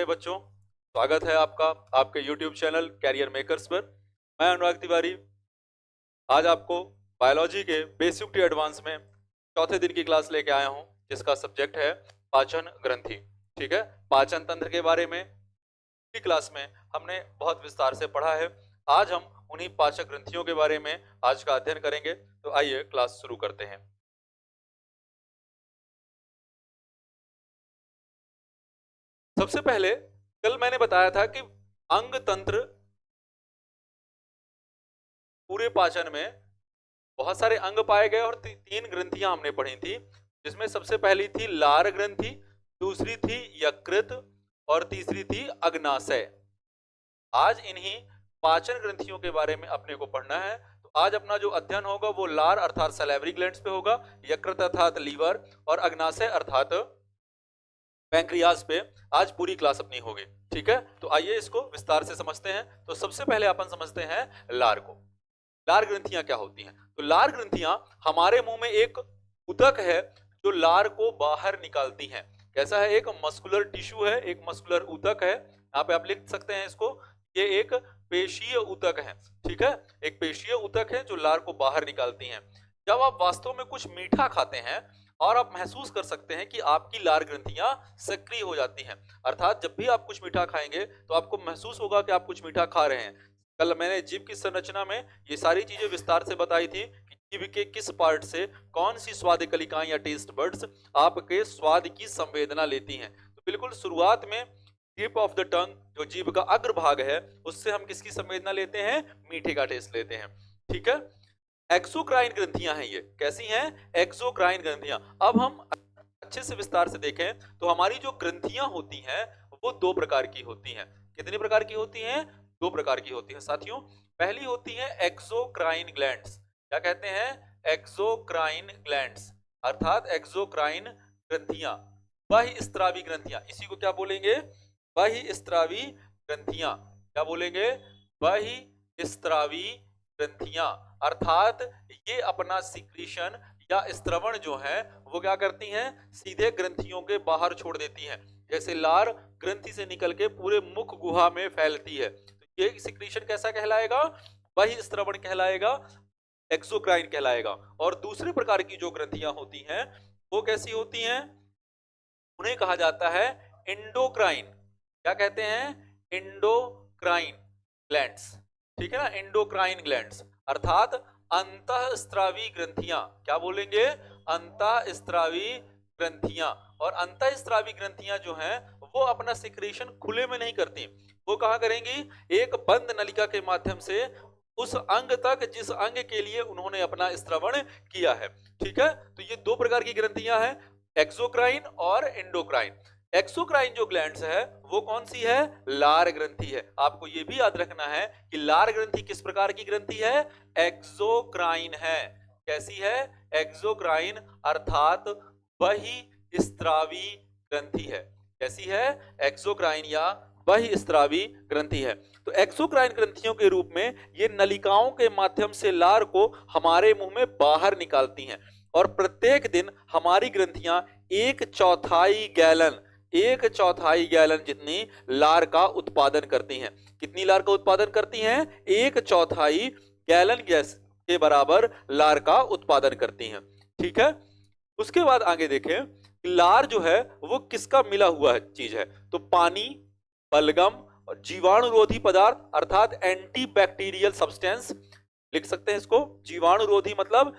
प्यारे बच्चों, स्वागत है आपका आपके YouTube चैनल कैरियर मेकर्स पर। मैं अनुराग तिवारी आज आपको बायोलॉजी के बेसिक टू एडवांस में चौथे दिन की क्लास लेके आया हूं, जिसका सब्जेक्ट है पाचन ग्रंथि। ठीक है, पाचन तंत्र के बारे में पिछली क्लास में हमने बहुत विस्तार से पढ़ा है। आज हम उन्हीं पाचक ग्रंथियों के बारे में आज का अध्ययन करेंगे। तो आइए क्लास शुरू करते हैं। सबसे पहले कल मैंने बताया था कि अंग तंत्र पूरे पाचन में बहुत सारे अंग पाए गए और तीन ग्रंथियां हमने पढ़ी थी, जिसमें सबसे पहली थी लार ग्रंथि, दूसरी थी यकृत और तीसरी थी अग्नाशय। आज इन्हीं पाचन ग्रंथियों के बारे में अपने को पढ़ना है। तो आज अपना जो अध्ययन होगा वो लार अर्थात सैलिवरी ग्लैंड्स पे होगा, यकृत अर्थात लीवर और अग्नाशय अर्थात पैंक्रियाज पे आज पूरी क्लास अपनी होगी। ठीक है, तो आइए इसको विस्तार से समझते हैं। तो सबसे पहले अपन समझते हैं लार को। लार ग्रंथियां क्या होती हैं? तो लार ग्रंथियां हमारे मुंह में एक ऊतक है जो लार को बाहर निकालती हैं। कैसा है? एक मस्कुलर टिश्यू है, एक मस्कुलर ऊतक है। यहाँ पे आप लिख सकते हैं इसको, ये एक पेशीय ऊतक है। ठीक है, एक पेशीय ऊतक है जो लार को बाहर निकालती हैं। जब आप वास्तव में कुछ मीठा खाते हैं और आप महसूस कर सकते हैं कि आपकी लार ग्रंथियां सक्रिय हो जाती हैं, अर्थात जब भी आप कुछ मीठा खाएंगे तो आपको महसूस होगा कि आप कुछ मीठा खा रहे हैं। कल मैंने जीभ की संरचना में ये सारी चीजें विस्तार से बताई थी कि जीभ के किस पार्ट से कौन सी स्वाद कलिकाएं या टेस्ट बर्ड्स आपके स्वाद की संवेदना लेती हैं। तो बिल्कुल शुरुआत में टिप ऑफ द टंग, जो जीभ का अग्रभाग है, उससे हम किसकी संवेदना लेते हैं? मीठे का टेस्ट लेते हैं। ठीक है, एक्सोक्राइन ग्रंथियां हैं ये। कैसी हैं? एक्सोक्राइन ग्रंथियां। अब हम अच्छे से विस्तार से देखें तो हमारी जो ग्रंथियां होती हैं वो दो प्रकार की होती हैं। कितनी प्रकार की होती हैं? दो प्रकार की होती हैं साथियों। पहली होती है एक्सोक्राइन ग्लैंड्स। क्या कहते हैं? एक्सोक्राइन ग्लैंड्स अर्थात एक्सोक्राइन ग्रंथियां, बहिस्त्रावी ग्रंथियां। इसी को क्या बोलेंगे? बहिस्त्रावी ग्रंथियां। क्या बोलेंगे? बहिस्त्रावी ग्रंथियां। अर्थात ये अपना सिक्रीशन या स्त्रवण जो है वो क्या करती हैं? सीधे ग्रंथियों के बाहर छोड़ देती हैं। जैसे लार ग्रंथि से निकल के पूरे मुख गुहा में फैलती है, तो ये सिक्रीशन कैसा कहलाएगा? बहिस्त्रवण कहलाएगा, एक्सोक्राइन कहलाएगा। और दूसरे प्रकार की जो ग्रंथियां होती हैं वो कैसी होती हैं? उन्हें कहा जाता है एंडोक्राइन। क्या कहते हैं? Endocrine glands. ठीक है ना, एंडोक्राइन ग्लैंड्स अर्थात अंतःस्त्रावी ग्रंथियां। क्या बोलेंगे? अंतःस्त्रावी ग्रंथियां। और अंतःस्त्रावी ग्रंथियां जो हैं वो अपना सिक्रेशन खुले में नहीं करती, वो कहा करेंगी? एक बंद नलिका के माध्यम से उस अंग तक जिस अंग के लिए उन्होंने अपना स्त्रवण किया है। ठीक है, तो ये दो प्रकार की ग्रंथियां हैं, एक्सोक्राइन और एंडोक्राइन। एक्सोक्राइन जो ग्लैंड्स है वो कौन सी है? लार ग्रंथि है। आपको ये भी याद रखना है कि लार ग्रंथि किस प्रकार की ग्रंथि है? एक्सोक्राइन है। कैसी है? एक्सोक्राइन अर्थात बहिस्त्रावी ग्रंथि है। कैसी है? एक्सोक्राइन या बहिस्त्रावी ग्रंथि है। तो एक्सोक्राइन ग्रंथियों के रूप में ये नलिकाओं के माध्यम से लार को हमारे मुंह में बाहर निकालती हैं और प्रत्येक दिन हमारी ग्रंथियां 1/4 गैलन जितनी लार का उत्पादन करती हैं। कितनी लार का उत्पादन करती हैं? 1/4 गैलन गैस के बराबर लार का उत्पादन करती हैं। ठीक है, उसके बाद आगे देखें, लार जो है वो किसका मिला हुआ चीज है? तो पानी, बलगम और जीवाणुरोधी पदार्थ अर्थात एंटीबैक्टीरियल सब्सटेंस। लिख सकते हैं इसको, जीवाणुरोधी मतलब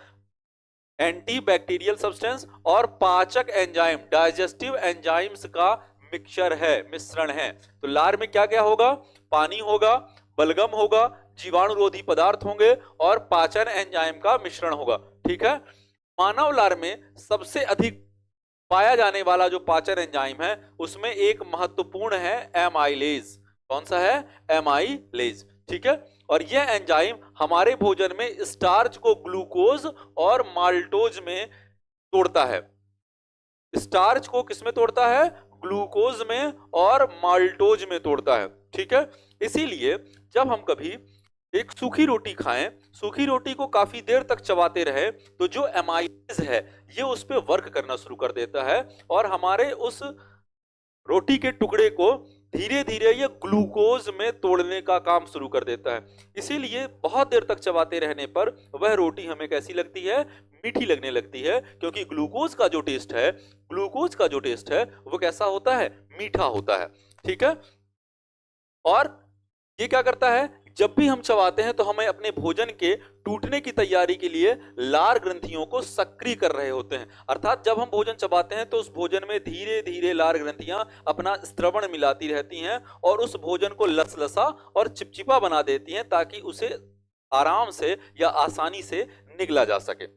एंटीबैक्टीरियल सब्सटेंस, और पाचक एंजाइम, डाइजेस्टिव एंजाइम्स का मिक्सचर है, मिश्रण है। तो लार में क्या क्या होगा? पानी होगा, बलगम होगा, जीवाणुरोधी पदार्थ होंगे और पाचन एंजाइम का मिश्रण होगा। ठीक है, मानव लार में सबसे अधिक पाया जाने वाला जो पाचन एंजाइम है उसमें एक महत्वपूर्ण है एमाइलेज। कौन सा है? एमाइलेज। ठीक है, और यह एंजाइम हमारे भोजन में स्टार्च को ग्लूकोज और माल्टोज में तोड़ता है। स्टार्च को किसमें तोड़ता है? ग्लूकोज में और माल्टोज में तोड़ता है। ठीक है, इसीलिए जब हम कभी एक सूखी रोटी खाएं, सूखी रोटी को काफी देर तक चबाते रहे तो जो एमाइलेज है ये उस पर वर्क करना शुरू कर देता है और हमारे उस रोटी के टुकड़े को धीरे धीरे ये ग्लूकोज में तोड़ने का काम शुरू कर देता है। इसीलिए बहुत देर तक चबाते रहने पर वह रोटी हमें कैसी लगती है, मीठी लगने लगती है, क्योंकि ग्लूकोज का जो टेस्ट है, ग्लूकोज का जो टेस्ट है वो कैसा होता है, मीठा होता है। ठीक है, और ये क्या करता है, जब भी हम चबाते हैं तो हमें अपने भोजन के टूटने की तैयारी के लिए लार ग्रंथियों को सक्रिय कर रहे होते हैं। अर्थात जब हम भोजन चबाते हैं तो उस भोजन में धीरे धीरे लार ग्रंथियां अपना स्त्रवण मिलाती रहती हैं और उस भोजन को लसलसा और चिपचिपा बना देती हैं, ताकि उसे आराम से या आसानी से निगला जा सके।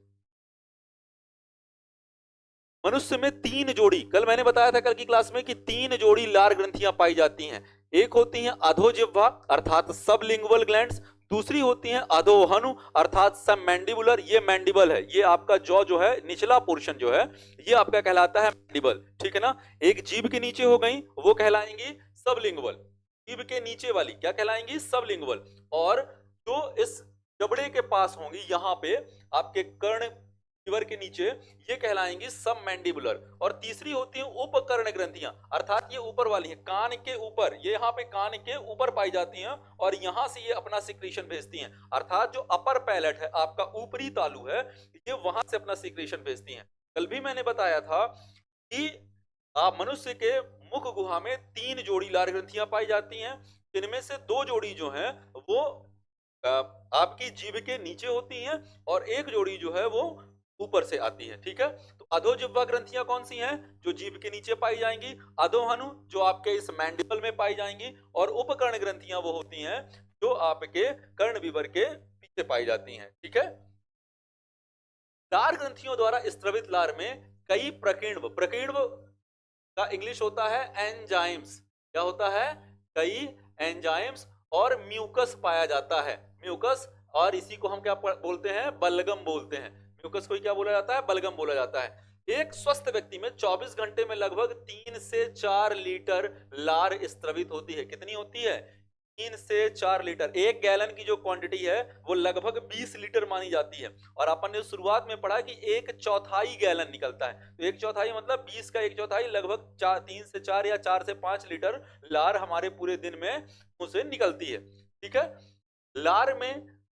मनुष्य में 3 जोड़ी, कल मैंने बताया था कल की क्लास में कि 3 जोड़ी लार ग्रंथियां पाई जाती हैं। एक होती हैं अधोजिह्वा अर्थात सबलिंगुअल ग्लैंड्स, दूसरी होती हैं अधोहनु अर्थात सबमैंडिबुलर, ये मैंडिबल है, ये आपका जॉ जो है, निचला पोर्शन जो है ये आपका कहलाता है मैंडिबल। ठीक है ना, एक जीभ के नीचे हो गई वो कहलाएंगी सबलिंगुअल, जीभ के नीचे वाली क्या कहलाएंगी, सबलिंगुअल, और जो इस जबड़े के पास होंगी यहाँ पे आपके कर्ण लीवर के नीचे, ये कहलाएंगी सब मैंडिबुलर। और तीसरी होती है उपकर्ण ग्रंथियां अर्थात ये ऊपर वाली है, कान के ऊपर, ये यहाँ पे कान के ऊपर पाई जाती हैं और यहां से ये अपना सिक्रीशन भेजती हैं, अर्थात जो अपर पैलेट है आपका ऊपरी तालु है, ये वहां से अपना सिक्रीशन भेजती हैं। कल भी मैंने बताया था कि मनुष्य के मुख गुहा में 3 जोड़ी लार ग्रंथियां पाई जाती हैं, जिनमें से 2 जोड़ी जो है वो आपकी जीभ के नीचे होती हैं और एक जोड़ी जो है वो ऊपर से आती है। ठीक है, तो अधोजिह्वा ग्रंथियां कौन सी हैं, जो जीभ के नीचे पाई जाएंगी, अधोहनु जो आपके इस मैंडिबल में पाई जाएंगी, और उपकर्ण ग्रंथियां वो होती हैं जो आपके कर्ण विवर के पीछे पाई जाती हैं। ठीक है, लार ग्रंथियों द्वारा स्त्रवित लार में कई प्रकीर्णव, प्रकीर्णव का इंग्लिश होता है एंजाइम्स, क्या होता है, कई एंजाइम्स और म्यूकस पाया जाता है, म्यूकस, और इसी को हम क्या बोलते हैं, बलगम बोलते हैं। म्यूकस को क्या बोला जाता है, बलगम बोला जाता है। एक स्वस्थ व्यक्ति में 24 घंटे में लगभग 3 से 4 लीटर लार स्त्रवित होती है। कितनी होती है, 3 से 4 लीटर। 1 गैलन की जो क्वांटिटी है वो लगभग 20 लीटर मानी जाती है, और अपन ने शुरुआत में पढ़ा कि 1/4 गैलन निकलता है, तो 1/4 मतलब 20 का 1/4 लगभग 3 से 4 या 4 से 5 लीटर लार हमारे पूरे दिन में उसे निकलती है। ठीक है, लार में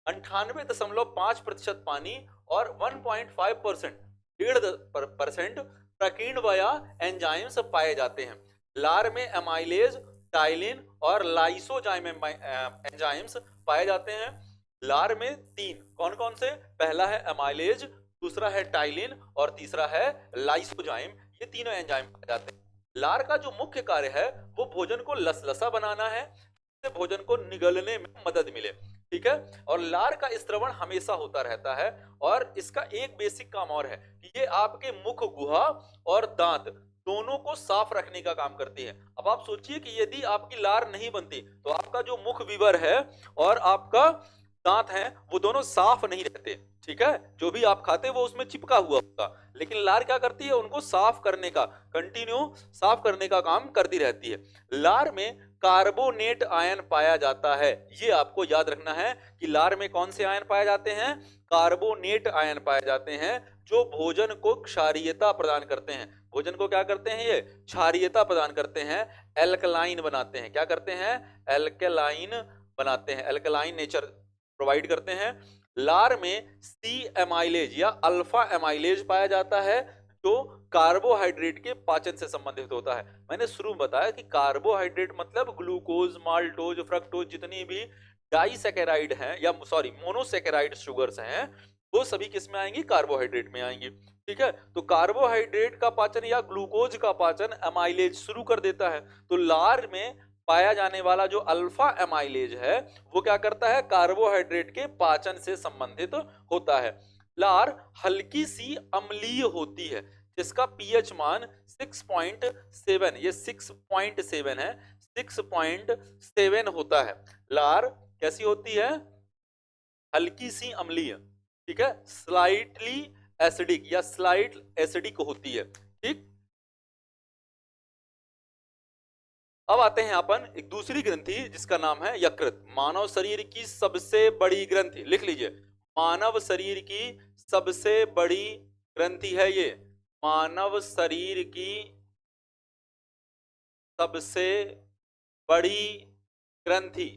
98.5% पानी और 1.5% 1.5% प्रकीर्ण वया एंजाइम्स पाए जाते हैं। लार में एमाइलेज, टाइलिन और लाइसोजाइम एंजाइम्स पाए जाते हैं। लार में 3 कौन कौन से, पहला है एमाइलेज, दूसरा है टाइलिन और तीसरा है लाइसोजाइम, ये तीनों एंजाइम पाए जाते हैं। लार का जो मुख्य कार्य है वो भोजन को लसलसा बनाना है, जिससे भोजन को निगलने में मदद मिले। ठीक है, और लार का स्त्रवण हमेशा होता रहता है, और इसका एक बेसिक काम और है कि ये आपके मुख गुहा और दांत दोनों को साफ रखने का काम करती है। अब आप सोचिए कि यदि आपकी लार नहीं बनती तो आपका जो मुख विवर है और आपका दांत है वो दोनों साफ नहीं रहते। ठीक है, जो भी आप खाते हैं वो उसमें चिपका हुआ होगा, लेकिन लार क्या करती है, उनको साफ करने का, कंटिन्यू साफ करने का काम करती रहती है। लार में कार्बोनेट आयन पाया जाता है, ये आपको याद रखना है कि लार में कौन से आयन पाए जाते हैं, कार्बोनेट आयन पाए जाते हैं, जो भोजन को क्षारीयता प्रदान करते हैं। भोजन को क्या करते हैं, ये क्षारीयता प्रदान करते हैं, एल्कलाइन बनाते हैं। क्या करते हैं, एल्कलाइन बनाते हैं, एल्कलाइन नेचर प्रोवाइड करते हैं। लार में सी एमाइलेज या अल्फा एमाइलेज पाया जाता है, जो कार्बोहाइड्रेट के पाचन से संबंधित होता है। मैंने शुरू में बताया कि कार्बोहाइड्रेट मतलब ग्लूकोज, माल्टोज, फ्रक्टोज, जितनी भी डाइसैकेराइड हैं या सॉरी मोनोसैकेराइड शुगर्स हैं, वो सभी किस में आएंगी, कार्बोहाइड्रेट में आएंगी। ठीक है, तो कार्बोहाइड्रेट का पाचन या ग्लूकोज का पाचन एमाइलेज शुरू कर देता है। तो लार में पाया जाने वाला जो अल्फा एमाइलेज है वो क्या करता है, कार्बोहाइड्रेट के पाचन से संबंधित होता है। लार हल्की सी अम्लीय होती है, जिसका पीएच मान 6.7, ये 6.7 है, 6.7 होता है। लार कैसी होती है, हल्की सी अम्लीय, ठीक है, स्लाइटली एसिडिक या स्लाइट एसिडिक होती है। ठीक, अब आते हैं अपन एक दूसरी ग्रंथि जिसका नाम है यकृत। मानव शरीर की सबसे बड़ी ग्रंथि, लिख लीजिए, मानव शरीर की सबसे बड़ी ग्रंथि है ये, मानव शरीर की सबसे बड़ी ग्रंथि?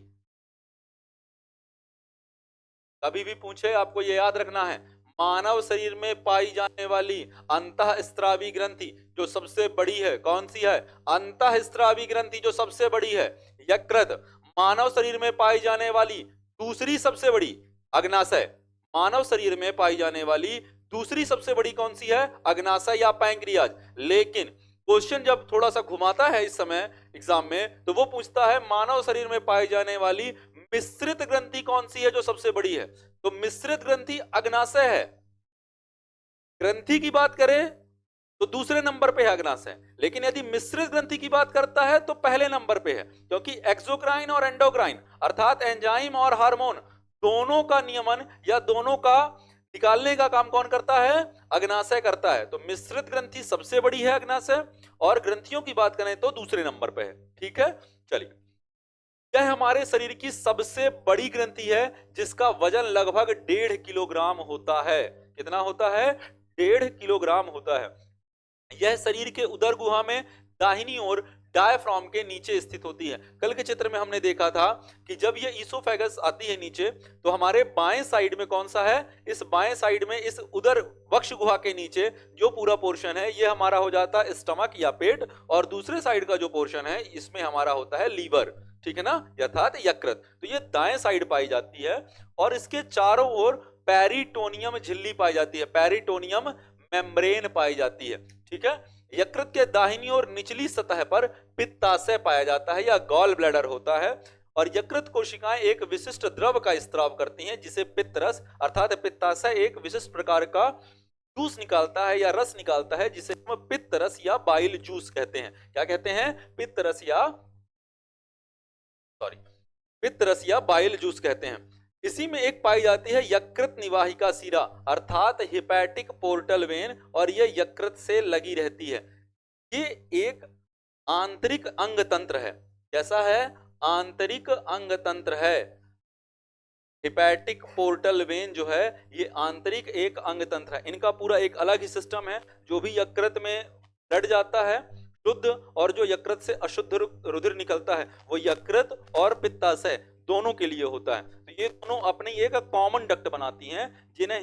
कभी भी पूछे आपको ये याद रखना है, मानव शरीर में पाई जाने वाली अंतःस्रावी ग्रंथि जो सबसे बड़ी है कौन सी है? अंतःस्रावी ग्रंथि जो सबसे बड़ी है यकृत। मानव शरीर में पाई जाने वाली दूसरी सबसे बड़ी अग्नाशय। मानव शरीर में पाई जाने वाली दूसरी सबसे बड़ी कौन सी है? अग्नाशय या पैंक्रियाज। लेकिन क्वेश्चन जब थोड़ा सा घुमाता है इस समय एग्जाम में, तो वो पूछता है मानव शरीर में पाई जाने वाली मिश्रित ग्रंथि कौन सी है जो सबसे बड़ी है? तो मिश्रित ग्रंथि अग्नाशय है। ग्रंथि की बात करें तो दूसरे नंबर पे है अग्नाशय, लेकिन यदि मिश्रित ग्रंथि की बात करता है तो पहले नंबर पे है, क्योंकि एक्सोक्राइन और एंडोक्राइन अर्थात एंजाइम और हार्मोन दोनों का नियमन या दोनों का निकालने का काम कौन करता है? अग्नाशय करता है। तो मिश्रित ग्रंथि सबसे बड़ी है अग्नाशय, और ग्रंथियों की बात करें तो दूसरे नंबर पे है। ठीक है, चलिए। यह हमारे शरीर की सबसे बड़ी ग्रंथि है जिसका वजन लगभग 1.5 किलोग्राम होता है। कितना होता है? 1.5 किलोग्राम होता है। यह शरीर के उदर गुहा में दाहिनी ओर डायफ्राम के नीचे स्थित होती है। कल के चित्र में हमने देखा था कि जब ये ईसोफेगस आती है नीचे, तो हमारे बाएं साइड में कौन सा है? इस बाएं साइड में इस उदर वक्ष गुहा के नीचे जो पूरा पोर्शन है ये हमारा हो जाता है स्टमक या पेट, और दूसरे साइड का जो पोर्शन है इसमें हमारा होता है लीवर। ठीक है ना, अर्थात यकृत। तो ये दाएं साइड पाई जाती है, और इसके चारों ओर पेरिटोनियम झिल्ली पाई जाती है, पेरिटोनियम मेम्ब्रेन पाई जाती है। ठीक है, यकृत के दाहिनी और निचली सतह पर पित्ताशय पाया जाता है या गॉल ब्लैडर होता है, और यकृत कोशिकाएं एक विशिष्ट द्रव का स्त्राव करती हैं जिसे पित्तरस, अर्थात पित्ताशय एक विशिष्ट प्रकार का जूस निकालता है या रस निकालता है जिसे हम पित्तरस या बाइल जूस कहते हैं। क्या कहते हैं? पित्तरस या बाइल जूस कहते हैं। इसी में एक पाई जाती है यकृत निवाहिका शिरा अर्थात हिपैटिक पोर्टल वेन, और यह यकृत से लगी रहती है। ये एक आंतरिक अंग तंत्र है। कैसा है? आंतरिक अंग तंत्र है। हिपैटिक पोर्टल वेन जो है ये आंतरिक एक अंग तंत्र है। इनका पूरा एक अलग ही सिस्टम है। जो भी यकृत में ब्लड जाता है शुद्ध, और जो यकृत से अशुद्ध रुधिर निकलता है वो यकृत और पित्ताशय दोनों के लिए होता है। तो ये दोनों अपनी एक कॉमन डक्ट बनाती हैं जिन्हें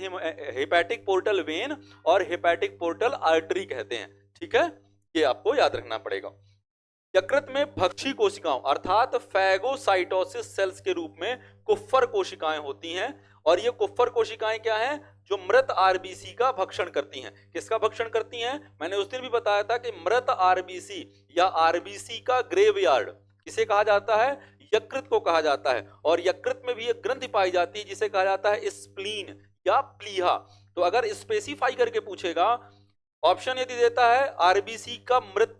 हिपैटिक पोर्टल वेन और हिपैटिक पोर्टल आर्टरी कहते हैं। ठीक है, ये आपको याद रखना पड़ेगा। यकृत में भक्षी कोशिकाओं अर्थात फैगोसाइटोसिस सेल्स के रूप में कुफ्फर कोशिकाएं होती हैं, और ये कुफ्फर कोशिकाएं क्या हैं? जो मृत आरबीसी का भक्षण करती हैं। किसका भक्षण करती हैं? मैंने उस दिन भी बताया था कि मृत आरबीसी या आरबीसी का ग्रेवयार्ड किसे कहा जाता है? यकृत को कहा जाता है। और यकृत में भी एक ग्रंथि पाई जाती है जिसे कहा जाता है स्प्लीन या प्लीहा। तो अगर स्पेसिफाई करके पूछेगा, ऑप्शन यदि देता है आरबीसी का मृत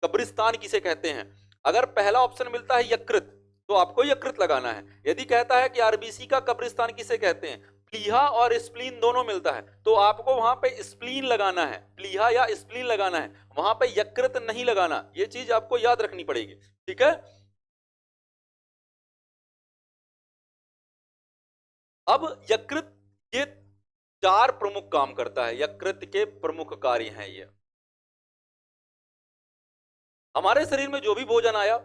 कब्रिस्तान किसे कहते हैं, अगर पहला ऑप्शन मिलता है यकृत तो आपको यकृत लगाना है। यदि कहता है कि आरबीसी का कब्रिस्तान किसे कहते हैं, प्लीहा और स्प्लीन दोनों मिलता है, तो आपको वहां पे स्प्लीन लगाना है, प्लीहा या स्प्लीन लगाना है, वहां पे यकृत नहीं लगाना। ये चीज आपको याद रखनी पड़ेगी। ठीक है, अब यकृत ये 4 प्रमुख काम करता है। यकृत के प्रमुख कार्य हैं ये। हमारे शरीर में जो भी भोजन आया,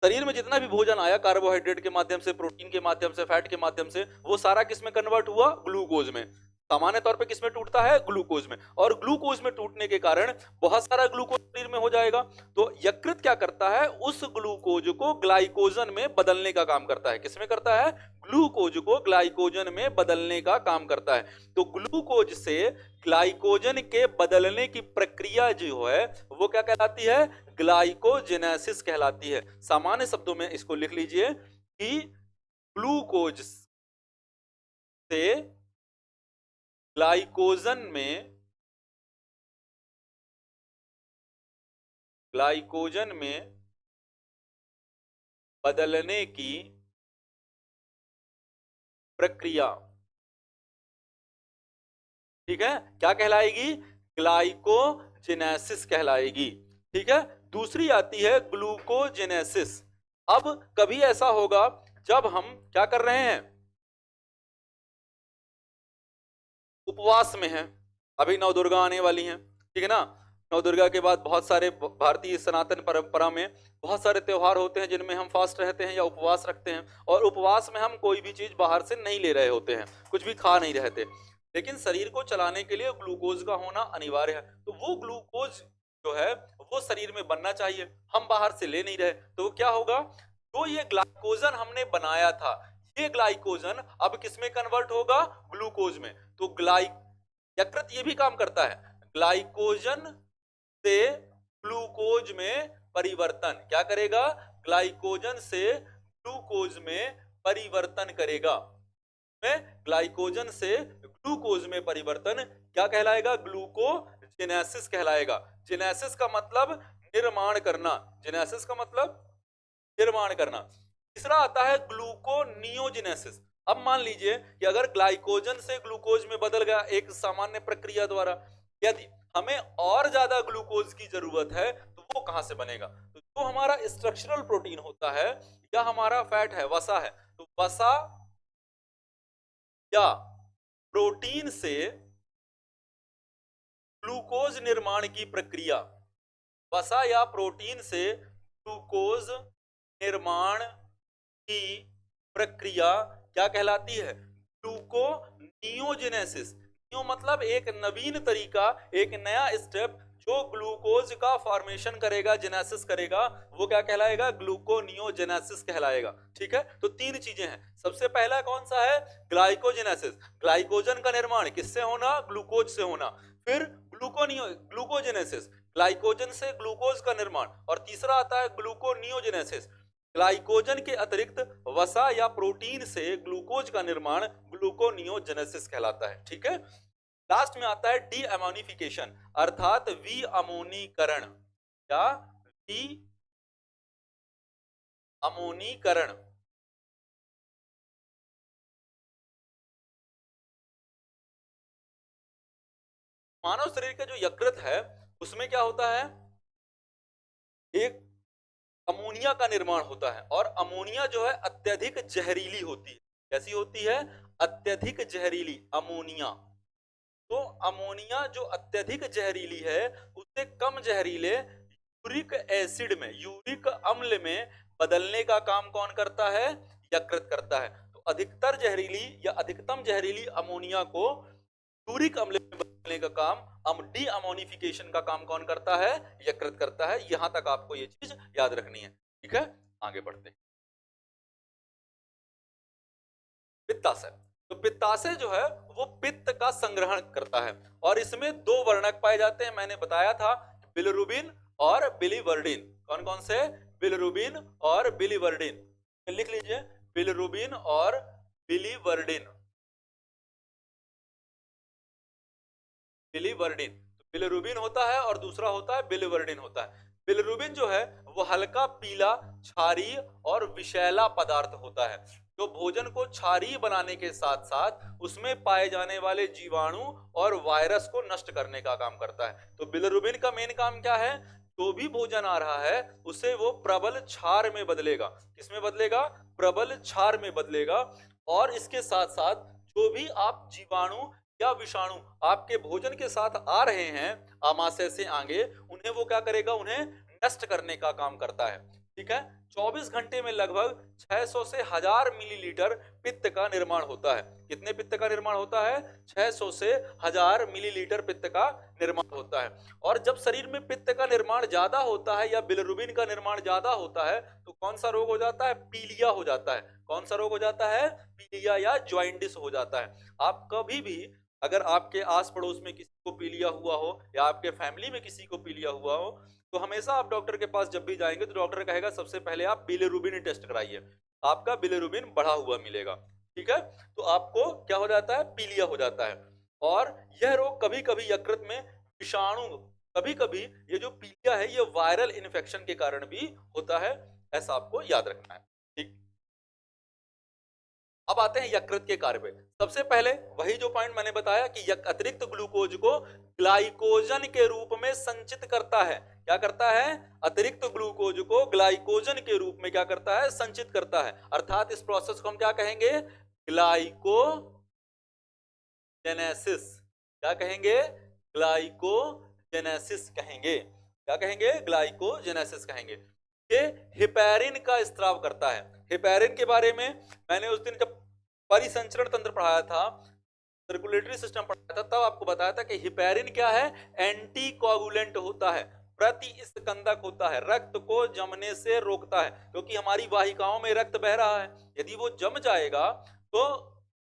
शरीर में जितना भी भोजन आया कार्बोहाइड्रेट के माध्यम से, प्रोटीन के माध्यम से, फैट के माध्यम से, वो सारा किस में कन्वर्ट हुआ? ग्लूकोज में। सामान्य तौर पे किस में टूटता है? ग्लूकोज में। और ग्लूकोज में टूटने के कारण बहुत सारा ग्लूकोज शरीर में हो जाएगा। तो यकृत क्या करता है? उस ग्लूकोज को ग्लाइकोजन में बदलने का काम करता है। किस में करता है? ग्लूकोज को ग्लाइकोजन में बदलने का काम करता है। तो ग्लूकोज से ग्लाइकोजन के बदलने की प्रक्रिया जो है वो क्या कहलाती है? ग्लाइकोजेनेसिस कहलाती है। सामान्य शब्दों में इसको लिख लीजिए कि ग्लूकोज से ग्लाइकोजन में बदलने की प्रक्रिया, ठीक है, क्या कहलाएगी? ग्लाइकोजेनेसिस कहलाएगी। ठीक है, दूसरी आती है ग्लूकोजेनेसिस। अब कभी ऐसा होगा जब हम क्या कर रहे हैं? उपवास में हैं, अभी नवदुर्गा आने वाली हैं, ठीक है ना, नव दुर्गा के बाद बहुत सारे भारतीय सनातन परंपरा में बहुत सारे त्योहार होते हैं जिनमें हम फास्ट रहते हैं या उपवास रखते हैं, और उपवास में हम कोई भी चीज बाहर से नहीं ले रहे होते हैं, कुछ भी खा नहीं रहते, लेकिन शरीर को चलाने के लिए ग्लूकोज का होना अनिवार्य है। तो वो ग्लूकोज जो है वो शरीर में बनना चाहिए, हम बाहर से ले नहीं रहे, तो वो क्या होगा, जो ये ग्लाइकोजन हमने बनाया था, ये ग्लाइकोजन अब किसमें कन्वर्ट होगा, ग्लूकोज में। तो यकृत ये भी काम करता है, ग्लाइकोजन से ग्लूकोज में परिवर्तन क्या करेगा, ग्लाइकोजन से ग्लूकोज में परिवर्तन करेगा। में ग्लाइकोजन से ग्लूकोज में परिवर्तन क्या कहलाएगा, ग्लूकोजेनेसिस कहलाएगा। जेनेसिस का मतलब निर्माण करना, जेनेसिस का मतलब निर्माण करना। तीसरा आता है ग्लूकोनियोजेनेसिस। अब मान लीजिए कि अगर ग्लाइकोजन से ग्लूकोज में बदल गया एक सामान्य प्रक्रिया द्वारा, यदि हमें और ज्यादा ग्लूकोज की जरूरत है तो वो कहां से बनेगा, तो जो हमारा स्ट्रक्चरल प्रोटीन होता है या हमारा फैट है, वसा है, तो वसा या प्रोटीन से ग्लूकोज निर्माण की प्रक्रिया, वसा या प्रोटीन से ग्लूकोज निर्माण की प्रक्रिया क्या कहलाती है, ग्लूकोनियोजेनेसिस। नियो मतलब एक नवीन तरीका, एक नया स्टेप जो ग्लूकोज का फॉर्मेशन करेगा, जेनेसिस करेगा, वो क्या कहलाएगा, ग्लूकोनियोजेनेसिस कहलाएगा। ठीक है, तो तीन चीजें हैं। सबसे पहला कौन सा है, ग्लाइकोजेनेसिस, ग्लाइकोजन का निर्माण किससे होना, ग्लूकोज से होना। फिर ग्लूकोजेनेसिस, ग्लाइकोजन से ग्लूकोज का निर्माण। और तीसरा आता है ग्लूकोनियोजेनेसिस, ग्लाइकोजन के अतिरिक्त वसा या प्रोटीन से ग्लूकोज का निर्माण ग्लूकोनियोजेनेसिस कहलाता है। ठीक है, लास्ट में आता है डी अमोनिफिकेशन अर्थात विअमोनीकरण या विअमोनीकरण। मानव शरीर का जो यकृत है उसमें क्या होता है, एक अमोनिया का निर्माण होता है, और अमोनिया जो है अत्यधिक जहरीली होती है। कैसी होती है, अत्यधिक जहरीली अमोनिया। तो अमोनिया जो अत्यधिक जहरीली है उससे कम जहरीले यूरिक एसिड में, यूरिक अम्ल में बदलने का काम कौन करता है, यकृत करता है। तो अधिकतर जहरीली या अधिकतम जहरीली अमोनिया को यूरिक अम्ल में बदलने का काम, डी अमोनिफिकेशन का काम कौन करता है, यकृत करता है। यहां तक आपको ये चीज याद रखनी है। ठीक है, आगे बढ़ते हैं। पित्ताशय, तो पित्ताशय जो है वो पित्त का संग्रहण करता है, और इसमें दो वर्णक पाए जाते हैं, मैंने बताया था, बिलिरुबिन और बिलिवर्डिन। कौन कौन से, बिलिरुबिन और बिलिवर्डिन, लिख लीजिए, बिलिरुबिन और बिलिवर्डिन। बिलिवर्डिन, तो बिलिरुबिन होता है और दूसरा होता है बिलिवर्डिन होता है। बिलिरुबिन जो है वो हल्का पीला, क्षारीय और विषैला पदार्थ होता है, जो भोजन को क्षारीय बनाने के साथ साथ उसमें पाए जाने वाले जीवाणु और वायरस को नष्ट करने का काम करता है। तो बिलिरुबिन का मेन काम क्या है, जो भी भोजन आ रहा है उसे वो प्रबल क्षार में बदलेगा। किसमें बदलेगा, प्रबल क्षार में बदलेगा। और इसके साथ साथ जो भी आप जीवाणु या विषाणु आपके भोजन के साथ आ रहे हैं आमाशय से आगे, उन्हें वो क्या करेगा, उन्हें नष्ट करने का काम करता है। ठीक है, 24 घंटे में लगभग 600 से 1000 मिलीलीटर पित्त का निर्माण होता है। कितने पित्त का निर्माण होता है, 600 से 1000 मिलीलीटर पित्त का निर्माण होता है। और जब शरीर में पित्त का निर्माण ज्यादा होता है या बिलिरुबिन का निर्माण ज्यादा होता है तो कौन सा रोग हो जाता है, पीलिया हो जाता है। कौन सा रोग हो जाता है, पीलिया या जॉइंडिस हो जाता है। आप कभी भी अगर आपके आस पड़ोस में किसी को पीलिया हुआ हो या आपके फैमिली में किसी को पीलिया हुआ हो, तो हमेशा आप डॉक्टर के पास जब भी जाएंगे तो डॉक्टर कहेगा सबसे पहले आप बिलिरुबिन टेस्ट कराइए, आपका बिलिरुबिन बढ़ा हुआ मिलेगा। ठीक है, तो आपको क्या हो जाता है, पीलिया हो जाता है। और यह रोग कभी कभी यकृत में विषाणु, कभी कभी ये जो पीलिया है ये वायरल इन्फेक्शन के कारण भी होता है, ऐसा आपको याद रखना है। ठीक, अब आते हैं यकृत के कार्य पे। सबसे पहले वही जो पॉइंट मैंने बताया कि अतिरिक्त ग्लूकोज को ग्लाइकोजन के रूप में संचित करता है। क्या करता है, अतिरिक्त ग्लूकोज को ग्लाइकोजन के रूप में क्या करता है, संचित करता है। अर्थात इस प्रोसेस को हम क्या कहेंगे, ग्लाइकोजेनेसिस। क्या कहेंगे, ग्लाइकोजेनेसिस। ग्लाइकोजेनेसिस कहेंगे। क्या कहेंगे? ग्लाइकोजेनेसिस कहेंगे। ये हेपेरिन का स्त्राव करता है। हेपेरिन के बारे में मैंने उस दिन जब परिसंचरण तंत्र पढ़ाया था, सर्कुलेटरी सिस्टम पढ़ाया था, तब आपको बताया था कि हेपेरिन क्या है? एंटी कोगुलेंट होता है, प्रति स्कंदक होता है, रक्त को जमने से रोकता है, क्योंकि हमारी वाहिकाओं में रक्त बह रहा है। यदि वो जम जाएगा तो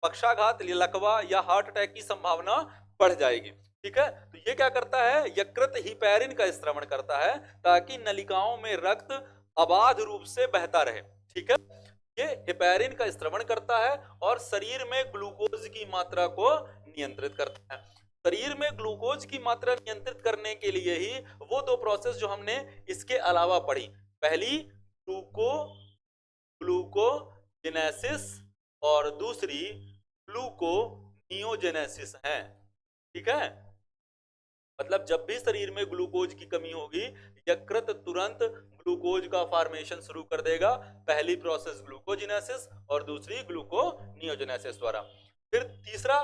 पक्षाघात, लकवा या हार्ट अटैक की संभावना बढ़ जाएगी। ठीक है, तो ये क्या करता है? यकृत हिपेरिन का स्त्रवण करता है ताकि नलिकाओं में रक्त अबाध रूप से बहता रहे। ठीक है, ये हेपेरिन का स्त्रवण करता है और शरीर में ग्लूकोज की मात्रा को नियंत्रित करता है। शरीर में ग्लूकोज की मात्रा नियंत्रित करने के लिए ही वो दो प्रोसेस जो हमने इसके अलावा पढ़ी, पहली ग्लूकोजेनेसिस और दूसरी ग्लूकोनियोजेनेसिस है। ठीक है, मतलब जब भी शरीर में ग्लूकोज की कमी होगी, यकृत तुरंत ग्लूकोज का फॉर्मेशन शुरू कर देगा। पहली प्रोसेस ग्लूकोजेनेसिस और दूसरी ग्लूकोनियोजेनेसिस द्वारा। फिर तीसरा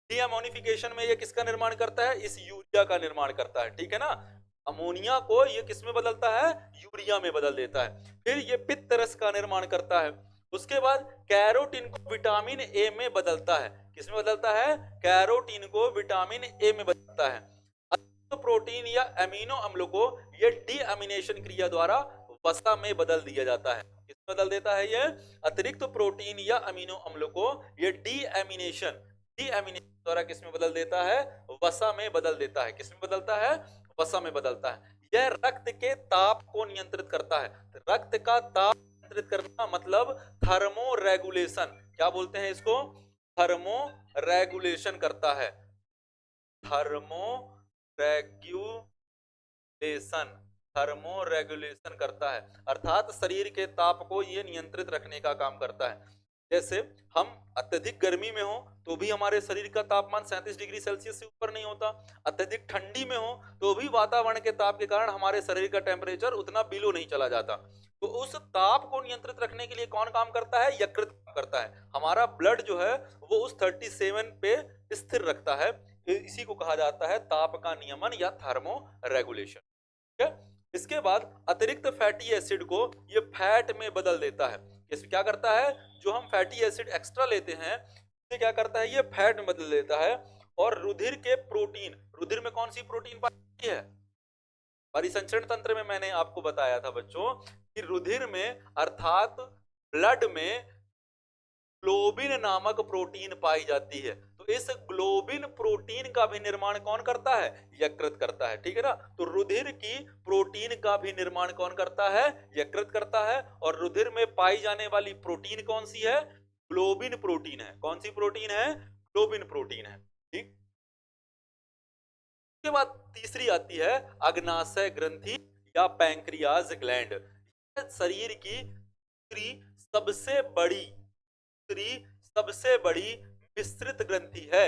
डीअमोनिफिकेशन में ये किसका निर्माण करता है? इस यूरिया का निर्माण करता है। ठीक है ना, अमोनिया को ये किस में बदलता है? यूरिया में बदल देता है। फिर ये पित्त रस का निर्माण करता है। उसके बाद कैरोटीन को विटामिन ए में बदलता है। किस में बदलता है? कैरोटीन को विटामिन ए में बदलता है। तो प्रोटीन या अमीनो अम्लों को ये डीअमीनेशन क्रिया द्वारा वसा में बदल दिया जाता है। किस में बदल देता है? ये अतिरिक्त प्रोटीन या अमीनो अम्लों को ये डीअमीनेशन द्वारा किस में बदल देता है? वसा में बदल देता है। किस में बदलता है? वसा में बदलता है। यह रक्त के ताप को नियंत्रित करता है। रक्त का ताप नियंत्रित करना मतलब थर्मो रेगुलेशन। क्या बोलते हैं इसको? थर्मो रेगुलेशन करता है। थर्मो रेगुलेशन करता है, अर्थात शरीर के ताप को ये नियंत्रित रखने का काम करता है। जैसे हम अत्यधिक गर्मी में हो तो भी हमारे शरीर का तापमान 37 डिग्री सेल्सियस से ऊपर नहीं होता। अत्यधिक ठंडी में हो तो भी वातावरण के ताप के कारण हमारे शरीर का टेम्परेचर उतना बिलो नहीं चला जाता। तो उस ताप को नियंत्रित रखने के लिए कौन काम करता है? यकृत काम करता है। हमारा ब्लड जो है वो उस 37 पे स्थिर रखता है। इसी को कहा जाता है ताप का नियमन या थर्मो रेगुलेशन। ठीक है, इसके बाद अतिरिक्त फैटी एसिड को ये फैट में बदल देता है। इसमें क्या करता है? जो हम फैटी एसिड एक्स्ट्रा लेते हैं, इसे क्या करता है? ये फैट में बदल देता है। और रुधिर के प्रोटीन, रुधिर में कौन सी प्रोटीन पाई जाती है? परिसंचरण तंत्र में मैंने आपको बताया था बच्चों कि रुधिर में अर्थात ब्लड में ग्लोबिन नामक प्रोटीन पाई जाती है। तो इस ग्लोबिन प्रोटीन का भी निर्माण कौन करता है? यकृत करता है। ठीक है ना, तो रुधिर की प्रोटीन का भी निर्माण कौन करता है? यकृत करता है। और रुधिर में पाई जाने वाली प्रोटीन कौन सी है? ग्लोबिन प्रोटीन है। कौन सी प्रोटीन है? ग्लोबिन प्रोटीन है। ठीक, उसके बाद तीसरी आती है अग्नाशय ग्रंथि या पैंक्रियाज ग्लैंड। शरीर की सबसे बड़ी सबसे बड़ी विस्तृत ग्रंथि है।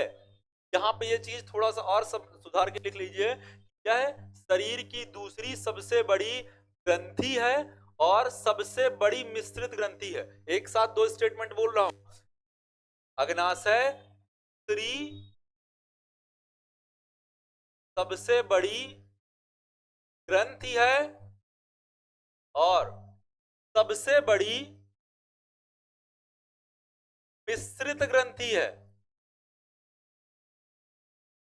यहाँ पे ये चीज थोड़ा सा और सब सुधार के लिख लीजिए। क्या है? शरीर की दूसरी सबसे बड़ी ग्रंथि है और सबसे बड़ी मिश्रित ग्रंथि है। एक साथ दो स्टेटमेंट बोल रहा हूं। अग्नाशय सबसे बड़ी ग्रंथि है और सबसे बड़ी मिश्रित ग्रंथि है।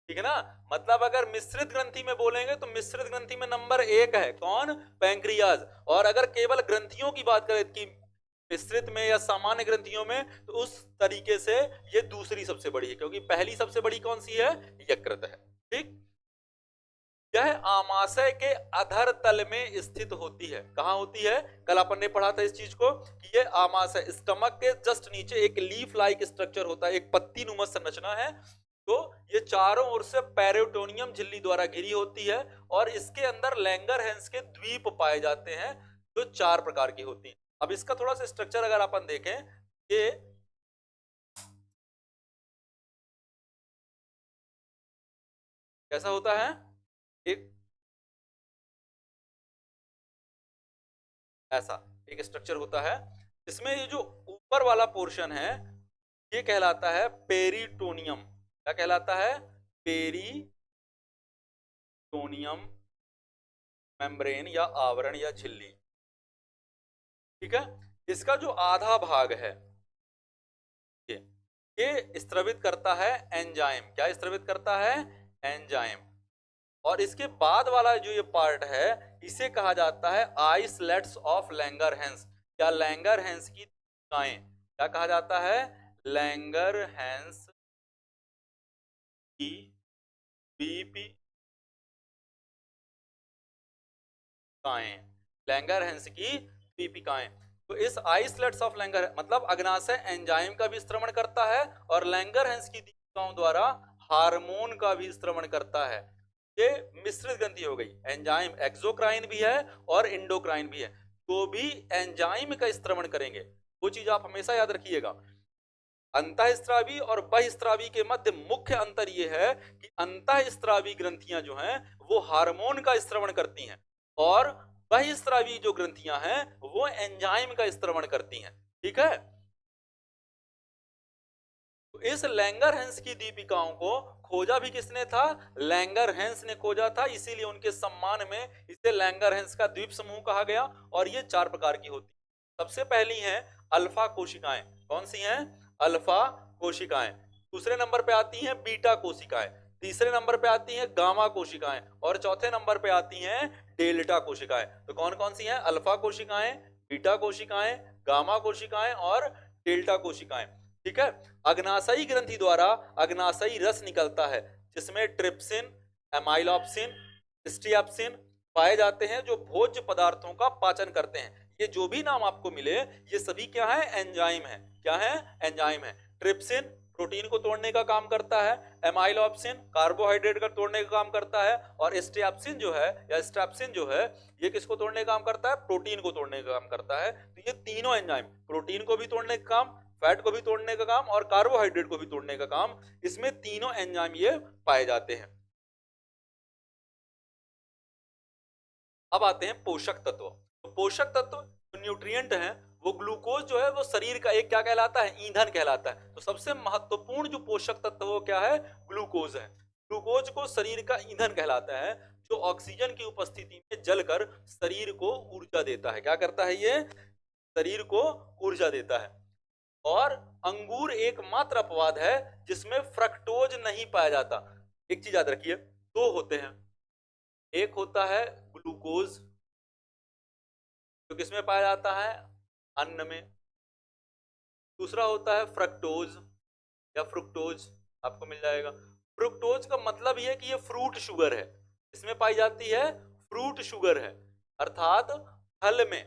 ठीक है ना, मतलब अगर मिश्रित ग्रंथि में बोलेंगे तो मिश्रित ग्रंथि में नंबर 1 है कौन? पैंक्रियाज। और अगर केवल ग्रंथियों की बात करें कि मिश्रित में या सामान्य ग्रंथियों में, तो उस तरीके से ये दूसरी सबसे बड़ी है, क्योंकि पहली सबसे बड़ी कौन सी है? यकृत है। ठीक, यह आमाशय के अधर तल में स्थित होती है। कहां होती है? कल अपन ने पढ़ा था इस चीज को कि ये आमाशय स्टमक के जस्ट नीचे एक लीफ लाइक स्ट्रक्चर होता है, एक पत्ती नुमा संरचना है। तो ये चारों ओर से पेरिटोनियम झिल्ली द्वारा घिरी होती है और इसके अंदर लैंगरहैंस के द्वीप पाए जाते हैं जो 4 प्रकार की होती हैं। अब इसका थोड़ा सा स्ट्रक्चर अगर अपन देखें, ये कैसा होता है? एक ऐसा एक स्ट्रक्चर होता है। इसमें ये जो ऊपर वाला पोर्शन है ये कहलाता है पेरिटोनियम। क्या कहलाता है? पेरिटोनियम। टोनियम मेम्ब्रेन या आवरण या झिल्ली। ठीक है, इसका जो आधा भाग है ये स्त्रवित करता है एंजाइम। क्या स्त्रवित करता है? एंजाइम। और इसके बाद वाला जो ये पार्ट है इसे कहा जाता है आइसलेट्स ऑफ लैंगरहैंस या लैंगरहैंस की कोशिकाएं। क्या कहा जाता है? लैंगरहैंस की बीपी लैंगरहैंस की पीपिकाएं। तो इस आइसलेट्स ऑफ लैंगर मतलब अग्नाशय एंजाइम का भी स्त्रवण करता है और लैंगरहैंस की दीपिकाओं द्वारा हार्मोन का भी स्त्रवण करता है। ये मिश्रित ग्रंथि हो गई। एंजाइम एक्सोक्राइन भी है और इंडोक्राइन भी है। तो भी एंजाइम का स्त्रवण करेंगे, वो चीज आप हमेशा याद रखिएगा। अंतःस्रावी और बहिस्रावी के मध्य मुख्य अंतर यह है कि अंतःस्रावी ग्रंथियां जो हैं वो हार्मोन का स्त्रवण करती हैं और बहिस्रावी जो ग्रंथियां हैं वो एंजाइम का स्त्रवण करती हैं। ठीक है, तो इस लैंगरहैंस की दीपिकाओं को खोजा भी किसने था? लैंगरहैंस ने खोजा था, इसीलिए उनके सम्मान में इसे लैंगरहैंस का द्वीप समूह कहा गया। और ये 4 प्रकार की होती है। सबसे पहली है अल्फा कोशिकाएं। कौन सी हैं? अल्फा कोशिकाएं। दूसरे नंबर पे आती हैं बीटा कोशिकाएं, तीसरे नंबर पे आती हैं गामा कोशिकाएं और चौथे नंबर पे आती हैं डेल्टा कोशिकाएं। तो कौन कौन सी हैं? अल्फा कोशिकाएं, बीटा कोशिकाएं, गामा कोशिकाएं और डेल्टा कोशिकाएं। ठीक है, अग्नाशयी ग्रंथि द्वारा अग्नाशयी रस निकलता है जिसमें ट्रिप्सिन, एमाइलॉप्सिन, स्टियाप्सिन पाए जाते हैं जो भोज्य पदार्थों का पाचन करते हैं। ये जो भी नाम आपको मिले ये सभी क्या है? एंजाइम है। क्या है? एंजाइम है। ट्रिप्सिन प्रोटीन को तोड़ने का काम करता है, एमाइलॉप्सिन कार्बोहाइड्रेट का तोड़ने का काम करता है और स्टियाप्सिन जो है या स्ट्रैप्सिन जो है ये किसको तोड़ने का काम करता है? प्रोटीन को तोड़ने का काम करता है। तो ये तीनों एंजाइम, प्रोटीन को भी तोड़ने का काम, फैट को भी तोड़ने का काम और कार्बोहाइड्रेट को भी तोड़ने का काम, इसमें तीनों एंजाइम ये पाए जाते हैं। अब आते हैं पोषक तत्व। तो पोषक तत्व जो न्यूट्रिएंट हैं वो ग्लूकोज जो है वो शरीर का एक क्या कहलाता है? ईंधन कहलाता है। तो सबसे महत्वपूर्ण जो पोषक तत्व वो क्या है? ग्लूकोज है। ग्लूकोज को शरीर का ईंधन कहलाता है जो ऑक्सीजन की उपस्थिति में जलकर शरीर को ऊर्जा देता है। क्या करता है? ये शरीर को ऊर्जा देता है। और अंगूर एकमात्र अपवाद है जिसमें फ्रक्टोज नहीं पाया जाता। एक चीज याद रखिए, 2 होते हैं। एक होता है ग्लूकोज जो किसमें पाया जाता है? अन्न में। दूसरा होता है फ्रक्टोज या फ्रुक्टोज, आपको मिल जाएगा। फ्रुक्टोज का मतलब यह है कि ये फ्रूट शुगर है। इसमें पाई जाती है फ्रूट शुगर है, अर्थात फल में।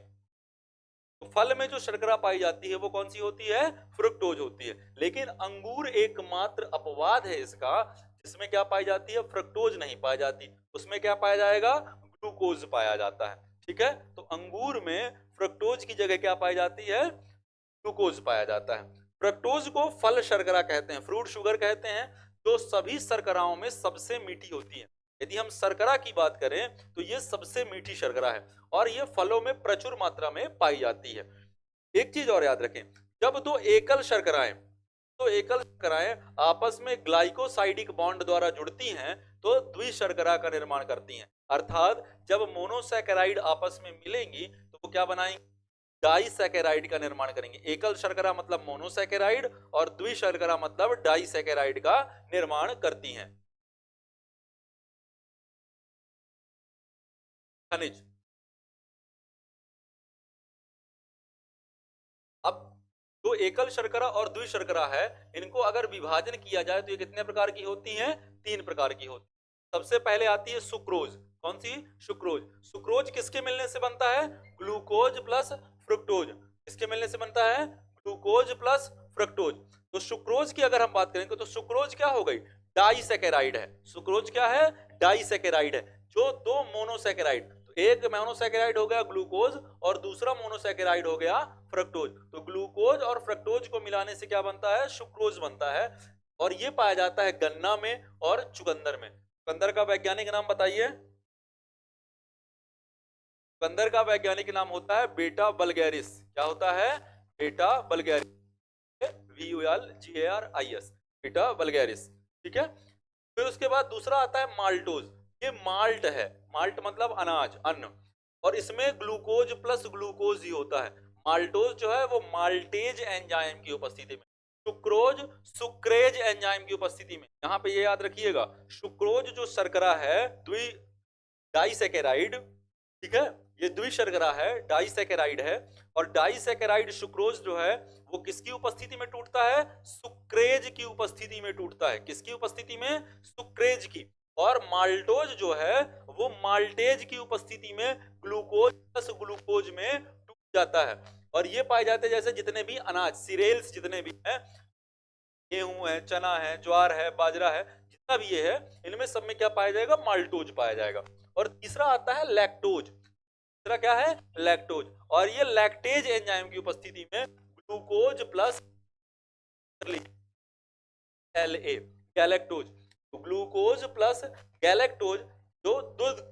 तो फल में जो शर्करा पाई जाती है वो कौन सी होती है? फ्रुक्टोज होती है। लेकिन अंगूर एकमात्र अपवाद है इसका जिसमें क्या पाई जाती है? फ्रुक्टोज नहीं पाई जाती। उसमें क्या पाया जाएगा? ग्लूकोज पाया जाता है। ठीक है, तो अंगूर में फ्रुक्टोज की जगह क्या पाई जाती है? ग्लूकोज पाया जाता है। फ्रक्टोज को फल शर्करा कहते हैं, फ्रूट शुगर कहते हैं, जो सभी शर्कराओं में सबसे मीठी होती है। यदि हम शर्करा की बात करें तो ये सबसे मीठी शर्करा है और ये फलों में प्रचुर मात्रा में पाई जाती है। एक चीज और याद रखें, जब दो एकल शर्कराएं आपस में ग्लाइकोसाइडिक बॉन्ड द्वारा जुड़ती हैं तो द्विशर्करा का निर्माण करती हैं। अर्थात जब मोनोसैकेराइड आपस में मिलेंगी तो वो क्या बनाएंगी? डाइसैकेराइड का निर्माण करेंगे। एकल शर्करा मतलब मोनोसैकेराइड और द्विशर्करा मतलब डाइसैकेराइड का निर्माण करती हैं। खनिज, अब जो एकल शर्करा और द्विशर्करा है इनको अगर विभाजन किया जाए तो ये कितने प्रकार की होती हैं? 3 प्रकार की होती है। सबसे पहले आती है सुक्रोज। कौन सी? सुक्रोज। सुक्रोज किसके मिलने से बनता है? Glucose plus fructose. किसके मिलने से बनता है? Glucose plus fructose. तो सुक्रोज की अगर हम बात करेंगे तो सुक्रोज क्या हो गई? डाइसैकेराइड है। सुक्रोज क्या है? डाइसैकेराइड है। जो 2 मोनोसैकेराइड, एक मोनोसैकेराइड हो गया ग्लूकोज और दूसरा मोनोसैकेराइड हो गया फ्रक्टोज। तो ग्लूकोज और फ्रक्टोज को मिलाने से क्या बनता है? सुक्रोज बनता है। और ये पाया जाता है गन्ना में और चुकंदर में। चुकंदर का वैज्ञानिक नाम बताइए। चुकंदर का वैज्ञानिक नाम होता है बेटा बल्गैरिस। क्या होता है? बेटा बल्गैरिस, VULGARIS, बेटा बल्गैरिस। ठीक है, फिर उसके बाद दूसरा आता है माल्टोज। ये माल्ट है, माल्ट मतलब अनाज, अन्न, और इसमें ग्लूकोज प्लस ग्लूकोज ही होता है। माल्टोज जो है वो माल्टेज एंजाइम की उपस्थिति में, सुक्रोज सुक्रेज एंजाइम की उपस्थिति में। यहाँ पे ये याद रखिएगा, सुक्रोज जो शर्करा है डाइसैकेराइड, ठीक है, ये द्विशर्करा है, डाइसैकेराइड है, और डाइसैकेराइड सुक्रोज जो है वो किसकी उपस्थिति में टूटता है? सुक्रेज की उपस्थिति में टूटता है। किसकी उपस्थिति में? सुक्रेज की। और माल्टोज जो है वो माल्टेज की उपस्थिति में ग्लूकोज प्लस ग्लूकोज में टूट जाता है। और ये पाए जाते हैं जैसे जितने भी अनाज, सीरियल्स जितने भी हैं, गेहूं है, चना है, ज्वार है, बाजरा है, जितना भी ये है, इनमें सब में क्या पाया जाएगा? माल्टोज पाया जाएगा। और तीसरा आता है लैक्टोज। तीसरा क्या है? लैक्टोज। और ये लैक्टेज एंजाइम की उपस्थिति में ग्लूकोज प्लस LA, गैलेक्टोज। तो ग्लूकोज प्लस गैलेक्टोज जो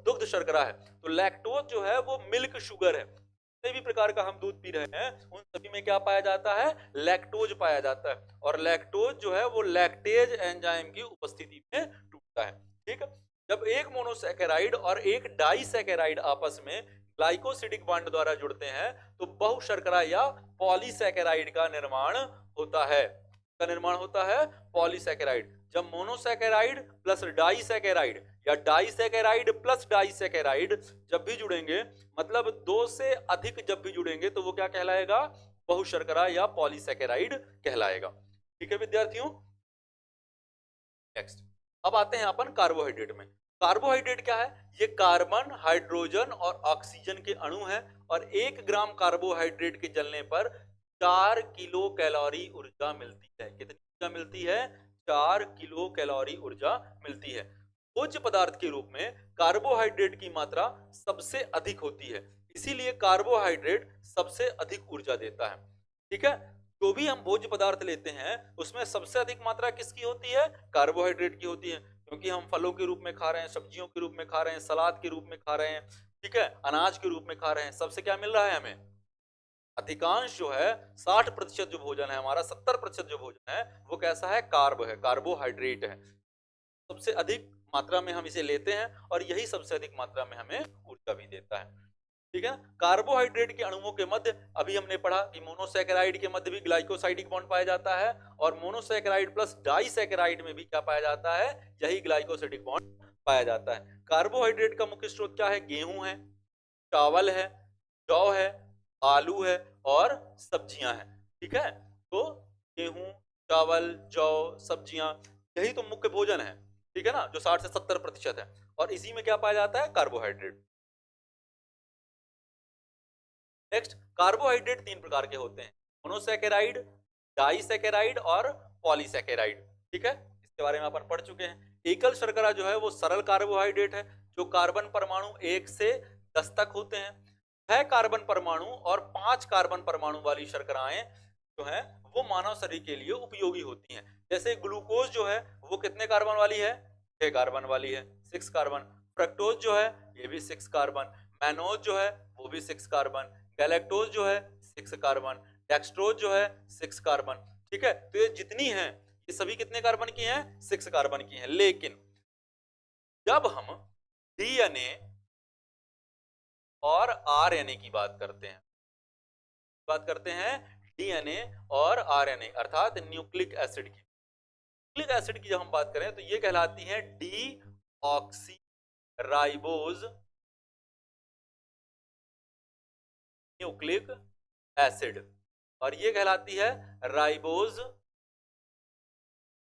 दुग्ध शर्करा है। तो लैक्टोज जो है वो मिल्क शुगर है। किसी भी प्रकार का हम दूध पी रहे हैं उन सभी में क्या पाया जाता है? लैक्टोज पाया जाता है। और लैक्टोज जो है वो लैक्टेज एंजाइम की उपस्थिति में टूटता है। ठीक है, जब एक मोनोसैकेराइड और एक डाइसैकेराइड आपस में ग्लाइकोसिडिक बॉन्ड द्वारा जुड़ते हैं तो बहुशर्करा या पॉलीसैकेराइड का निर्माण होता है। का निर्माण होता है पॉलीसैकेराइड। जब मोनोसैकेराइड प्लस डाइसैकेराइड या डाइसैकेराइड प्लस डाइसैकेराइड जब भी जुड़ेंगे, मतलब दो से अधिक जब भी जुड़ेंगे, तो वो क्या कहलाएगा? बहुशर्करा या पॉलीसैकेराइड कहलाएगा। ठीक है विद्यार्थियों, नेक्स्ट अब आते हैं अपन कार्बोहाइड्रेट में। कार्बोहाइड्रेट क्या है? ये कार्बन, हाइड्रोजन और ऑक्सीजन के अणु हैं और 1 ग्राम कार्बोहाइड्रेट के जलने पर 4 किलो कैलोरी ऊर्जा मिलती है। कितनी ऊर्जा मिलती है? 4 किलो कैलोरी ऊर्जा मिलती है। भोज्य पदार्थ के रूप में कार्बोहाइड्रेट की मात्रा सबसे अधिक होती है, इसीलिए कार्बोहाइड्रेट सबसे अधिक ऊर्जा देता है। ठीक है, जो भी हम भोज्य पदार्थ लेते हैं उसमें सबसे अधिक मात्रा किसकी होती है? कार्बोहाइड्रेट की होती है, क्योंकि हम फलों के रूप में खा रहे हैं, सब्जियों के रूप में खा रहे हैं, सलाद के रूप में खा रहे हैं, ठीक है, अनाज के रूप में खा रहे हैं। सबसे क्या मिल रहा है हमें? अधिकांश जो है 60% जो भोजन है हमारा, 70% जो भोजन है वो कैसा है? कार्ब है, कार्बोहाइड्रेट है। सबसे अधिक मात्रा में हम इसे लेते हैं और यही सबसे अधिक मात्रा में हमें ऊर्जा भी देता है। ठीक है, कार्बोहाइड्रेट के अणुओं के मध्य अभी हमने पढ़ा कि मोनोसैकेराइड के मध्य भी ग्लाइकोसाइडिक बॉन्ड पाया जाता है और मोनोसैकेराइड प्लस डाइसैकेराइड में भी क्या पाया जाता है? यही ग्लाइकोसाइडिक बॉन्ड पाया जाता है। कार्बोहाइड्रेट का मुख्य स्रोत क्या है? गेहूं है, चावल है, जौ है, आलू है और सब्जियां हैं। ठीक है, तो गेहूं, चावल, जौ, सब्जियां, यही तो मुख्य भोजन है। ठीक है ना, जो 60 से 70% है, और इसी में क्या पाया जाता है? कार्बोहाइड्रेट। नेक्स्ट, कार्बोहाइड्रेट 3 प्रकार के होते हैं, मोनोसैकेराइड, डाइसैकेराइड और पॉलीसैकेराइड। ठीक है, इसके बारे में अपन पढ़ चुके हैं। एकल शर्करा जो है वो सरल कार्बोहाइड्रेट है जो कार्बन परमाणु 1 से 10 तक होते हैं। 6 कार्बन परमाणु और 5 कार्बन परमाणु वाली शर्कराएं जो है वो मानव शरीर के लिए उपयोगी होती हैं। जैसे ग्लूकोज जो है वो कितने कार्बन वाली है? 6 कार्बन वाली है, 6 कार्बन। फ्रक्टोज जो है ये भी 6 कार्बन। मैनोज जो है वो भी 6 कार्बन। गैलेक्टोज जो है 6 कार्बन। डेक्सट्रोज जो है 6 कार्बन। ठीक है, तो ये जितनी हैं ये सभी कितने कार्बन की हैं? 6 कार्बन की हैं। लेकिन जब हम डीएनए और आरएनए की बात करते हैं डीएनए और आरएनए अर्थात न्यूक्लिक एसिड की। न्यूक्लिक एसिड की जब हम बात करें तो ये कहलाती है डीऑक्सी राइबोज न्यूक्लिक एसिड, और ये कहलाती है राइबोज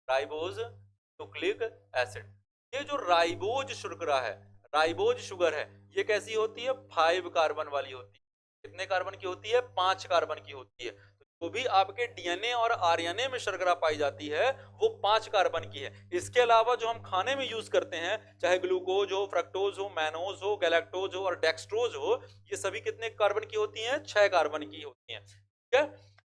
न्यूक्लिक एसिड। ये जो राइबोज शर्करा है, राइबोज शुगर है, ये कैसी होती है? 5 कार्बन वाली होती है। कितने कार्बन की होती है? 5 कार्बन की होती है। तो भी आपके डीएनए और आरएनए में शर्करा पाई जाती है वो 5 कार्बन की है। इसके अलावा जो हम खाने में यूज करते हैं, चाहे ग्लूकोज हो, फ्रक्टोज हो, मैनोज हो, गैलेक्टोज हो और डेक्सट्रोज हो, ये सभी कितने कार्बन की होती हैं? 6 कार्बन की होती हैं। ठीक है,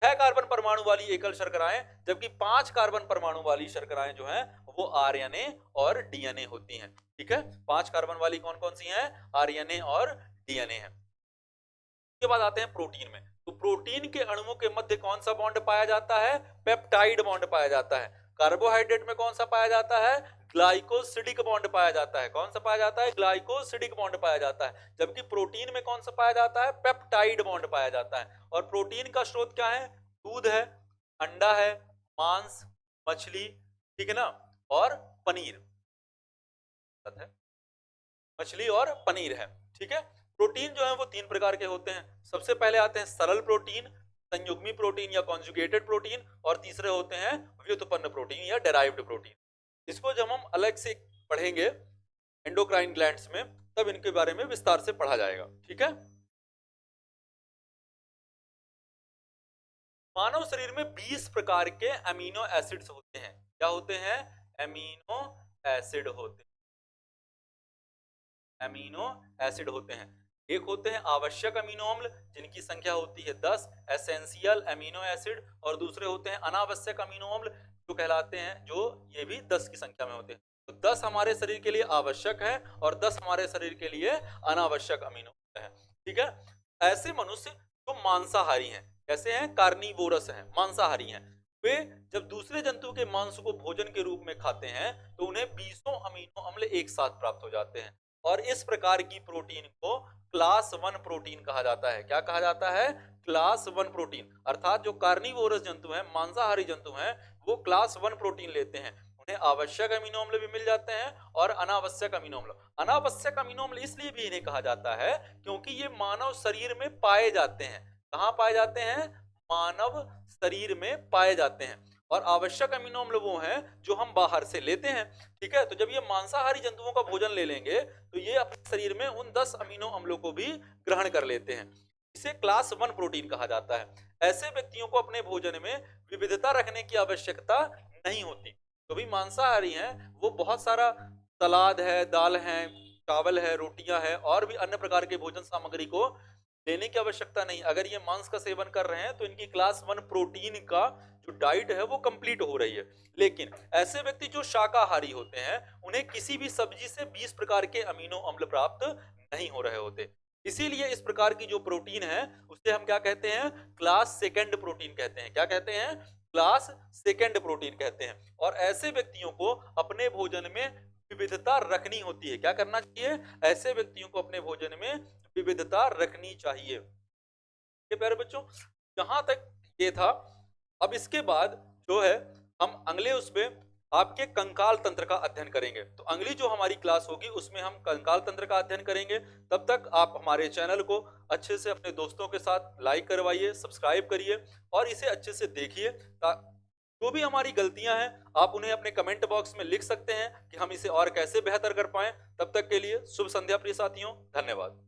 6 कार्बन परमाणु वाली एकल शर्कराएं, जबकि 5 कार्बन परमाणु वाली शर्कराएं जो हैं वो आरएनए और डीएनए होती हैं। ठीक है, 5 कार्बन वाली कौन कौन सी हैं? आरएनए और डीएनए है। उसके बाद आते हैं प्रोटीन में। तो प्रोटीन के अणुओं के मध्य कौन सा बॉन्ड पाया जाता है? पेप्टाइड बॉन्ड पाया जाता है। कार्बोहाइड्रेट में कौन सा पाया जाता है? ग्लाइकोसिडिक बॉन्ड पाया जाता है। कौन सा पाया जाता है? ग्लाइकोसिडिक बॉन्ड पाया जाता है। जबकि प्रोटीन में कौन सा पाया जाता है? पेप्टाइड बॉन्ड पाया जाता है। और प्रोटीन का स्रोत क्या है? दूध है, अंडा है, मांस, मछली, ठीक है ना, और पनीर है, मछली और पनीर है, ठीक है। प्रोटीन जो है वो 3 प्रकार के होते हैं। सबसे पहले आते हैं सरल प्रोटीन, संयुग्मी प्रोटीन या कॉन्जुगेटेड प्रोटीन, और तीसरे होते हैं व्युत्पन्न प्रोटीन या डेराइव्ड प्रोटीन। इसको जब हम अलग से पढ़ेंगे एंडोक्राइन ग्लैंड्स में, तब इनके बारे में विस्तार से पढ़ा जाएगा, ठीक है। मानव शरीर में 20 प्रकार के अमीनो एसिड्स होते हैं। क्या होते हैं? अमीनो एसिड होते हैं। अमीनो एसिड होते हैं। एक होते हैं आवश्यक अमीनो अम्ल, जिनकी संख्या होती है 10 एसेंशियल अमीनो एसिड, और दूसरे होते हैं अनावश्यक अमीनो अम्ल, जो कहलाते हैं, जो ये भी 10 की संख्या में होते हैं। तो 10 हमारे शरीर के लिए आवश्यक है और 10 हमारे शरीर के लिए अनावश्यक अमीनो अम्ल है, ठीक है। ऐसे मनुष्य जो मांसाहारी हैं, कैसे हैं? कार्निवोरस हैं, मांसाहारी हैं। वे जब दूसरे जंतु के मांस को भोजन के रूप में खाते हैं तो उन्हें 20 अमीनो अम्ल एक साथ प्राप्त हो जाते हैं, और इस प्रकार की प्रोटीन को क्लास 1 प्रोटीन कहा जाता है। क्या कहा जाता है? Class 1 protein. अर्थात जो कार्निवोरस जंतु हैं, मांसाहारी जंतु हैं, वो क्लास 1 प्रोटीन लेते हैं। उन्हें आवश्यक अमीनो अम्ल भी मिल जाते हैं और अनावश्यक अमीनो अम्ल। अनावश्यक अमीनो अम्ल इसलिए भी इन्हें कहा जाता है क्योंकि ये मानव शरीर में पाए जाते हैं। कहाँ पाए जाते हैं? मानव शरीर में पाए जाते हैं। और आवश्यक अमीनो अम्ल वो हैं जो हम बाहर से लेते हैं, ठीक है। तो जब ये मांसाहारी जंतुओं का भोजन ले लेंगे तो ये अपने शरीर में उन 10 अमीनो अम्लों को भी ग्रहण कर लेते हैं। इसे क्लास 1 प्रोटीन कहा जाता है। ऐसे व्यक्तियों को अपने भोजन में विविधता रखने की आवश्यकता नहीं होती। जो भी मांसाहारी हैं वो बहुत सारा सलाद है, दाल है, चावल है, रोटियां है, और भी अन्य प्रकार के भोजन सामग्री को लेने की आवश्यकता नहीं। अगर ये मांस का सेवन कर रहे हैं तो इनकी क्लास 1 प्रोटीन का जो डाइट है वो कंप्लीट हो रही है। लेकिन ऐसे व्यक्ति जो शाकाहारी होते हैं उन्हें किसी भी सब्जी से 20 प्रकार के अमीनो अम्ल प्राप्त नहीं हो रहे होते। इसीलिए इस प्रकार की जो प्रोटीन है उसे हम क्या कहते हैं? क्लास सेकंड प्रोटीन कहते हैं। क्या कहते हैं? क्लास सेकंड प्रोटीन कहते हैं। और ऐसे व्यक्तियों को अपने भोजन में विविधता रखनी होती है। क्या करना चाहिए? ऐसे व्यक्तियों को अपने भोजन में विविधता रखनी चाहिए। ये प्यारे बच्चों, जहां तक ये था। अब इसके बाद जो है हम अगले उसमें आपके कंकाल तंत्र का अध्ययन करेंगे। तो अगली जो हमारी क्लास होगी उसमें हम कंकाल तंत्र का अध्ययन करेंगे। तब तक आप हमारे चैनल को अच्छे से अपने दोस्तों के साथ लाइक करवाइए, सब्सक्राइब करिए और इसे अच्छे से देखिए। जो भी हमारी गलतियां हैं आप उन्हें अपने कमेंट बॉक्स में लिख सकते हैं कि हम इसे और कैसे बेहतर कर पाएं। तब तक के लिए शुभ संध्या प्रिय साथियों, धन्यवाद।